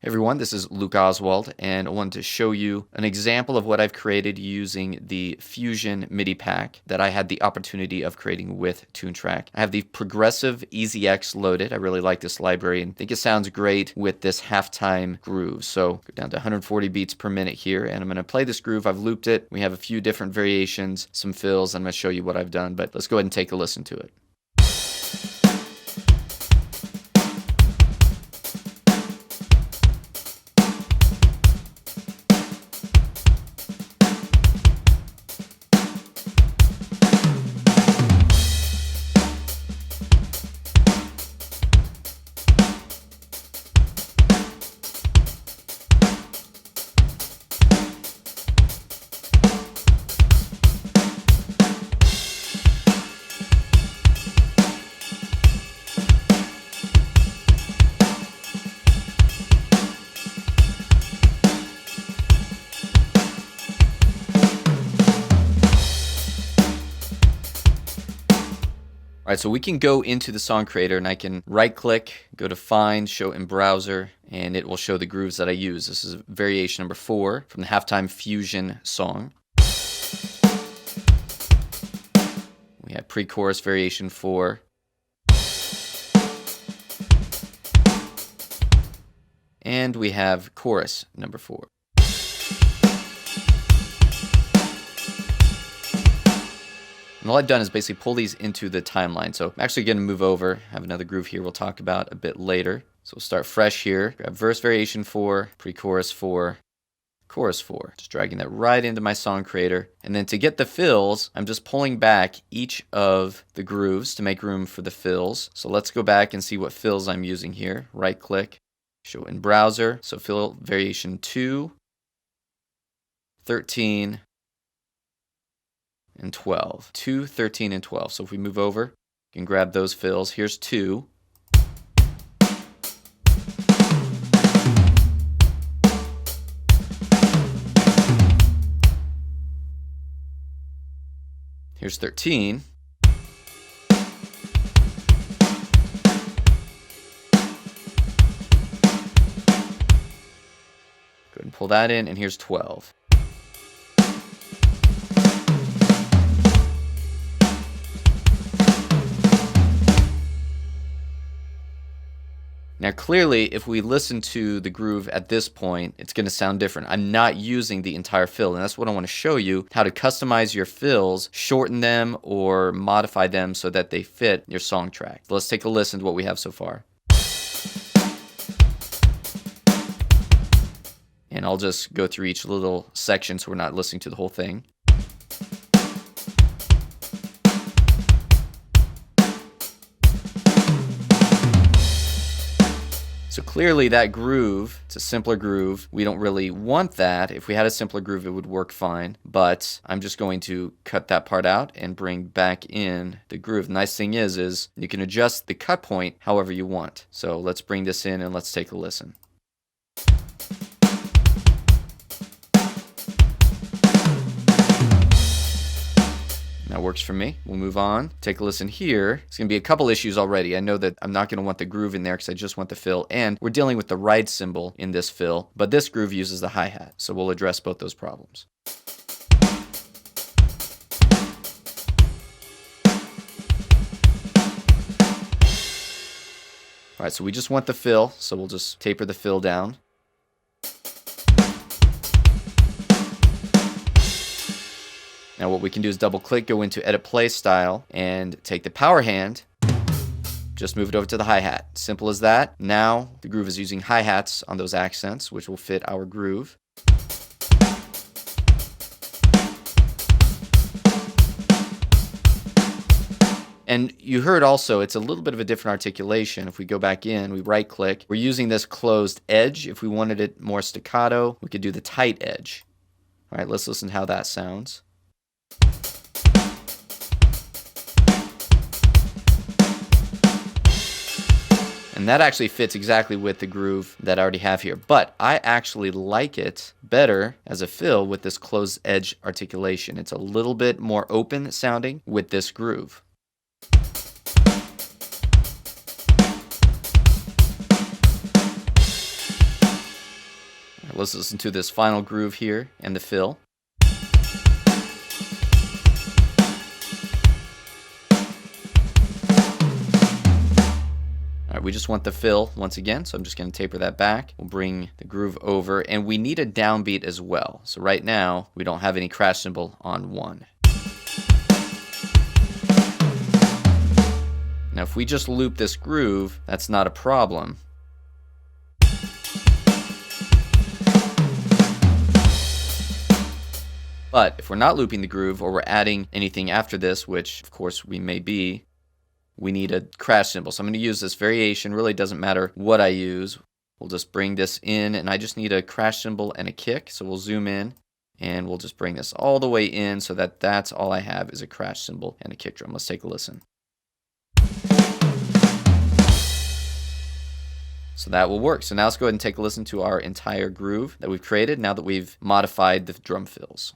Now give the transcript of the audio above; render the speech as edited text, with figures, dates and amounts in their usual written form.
Hey everyone, this is Luke Oswald, and I wanted to show you an example of what I've created using the Fusion MIDI pack that I had the opportunity of creating with TuneTrack. I have the progressive EZX loaded. I really like this library and think it sounds great with this halftime groove. So go down to 140 beats per minute here, and I'm going to play this groove. I've looped it. We have a few different variations, some fills. I'm going to show you what I've done, but let's go ahead and take a listen to it. All right, so we can go into the song creator and I can right click, go to find, show in browser, and it will show the grooves that I use. This is variation number 4 from the halftime Fusion song. We have pre-chorus variation 4. And we have chorus number 4. And all I've done is basically pull these into the timeline. So I'm actually going to move over, have another groove here we'll talk about a bit later. So we'll start fresh here, grab verse variation 4, pre-chorus 4, chorus 4. Just dragging that right into my song creator. And then to get the fills, I'm just pulling back each of the grooves to make room for the fills. So let's go back and see what fills I'm using here. Right click, show in browser. So fill variation 2, 13, and 12. 2, 13, and 12. So if we move over, you can grab those fills. Here's 2. Here's 13. Go ahead and pull that in, and here's 12. Now clearly, if we listen to the groove at this point, it's going to sound different. I'm not using the entire fill, and that's what I want to show you, how to customize your fills, shorten them, or modify them so that they fit your song track. Let's take a listen to what we have so far. And I'll just go through each little section so we're not listening to the whole thing. So clearly that groove, it's a simpler groove. We don't really want that. If we had a simpler groove, it would work fine. But I'm just going to cut that part out and bring back in the groove. The nice thing is you can adjust the cut point however you want. So let's bring this in and let's take a listen. That works for me. We'll move on. Take a listen here. It's going to be a couple issues already. I know that I'm not going to want the groove in there because I just want the fill. And we're dealing with the ride cymbal in this fill. But this groove uses the hi-hat. So we'll address both those problems. All right, so we just want the fill. So we'll just taper the fill down. Now what we can do is double click, go into edit play style, and take the power hand, just move it over to the hi-hat. Simple as that. Now the groove is using hi-hats on those accents, which will fit our groove. And you heard also, it's a little bit of a different articulation. If we go back in, we right click, we're using this closed edge. If we wanted it more staccato, we could do the tight edge. All right, let's listen to how that sounds. And that actually fits exactly with the groove that I already have here. But I actually like it better as a fill with this closed edge articulation. It's a little bit more open sounding with this groove. let's listen to this final groove here and the fill. Alright, we just want the fill once again, so I'm just going to taper that back. We'll bring the groove over, and we need a downbeat as well. So right now, we don't have any crash cymbal on 1. Now if we just loop this groove, that's not a problem. But if we're not looping the groove, or we're adding anything after this, which of course we may be, we need a crash cymbal. So I'm going to use this variation. Really doesn't matter what I use. We'll just bring this in, and I just need a crash cymbal and a kick. So we'll zoom in, and we'll just bring this all the way in so that that's all I have is a crash cymbal and a kick drum. Let's take a listen. So that will work. So now let's go ahead and take a listen to our entire groove that we've created now that we've modified the drum fills.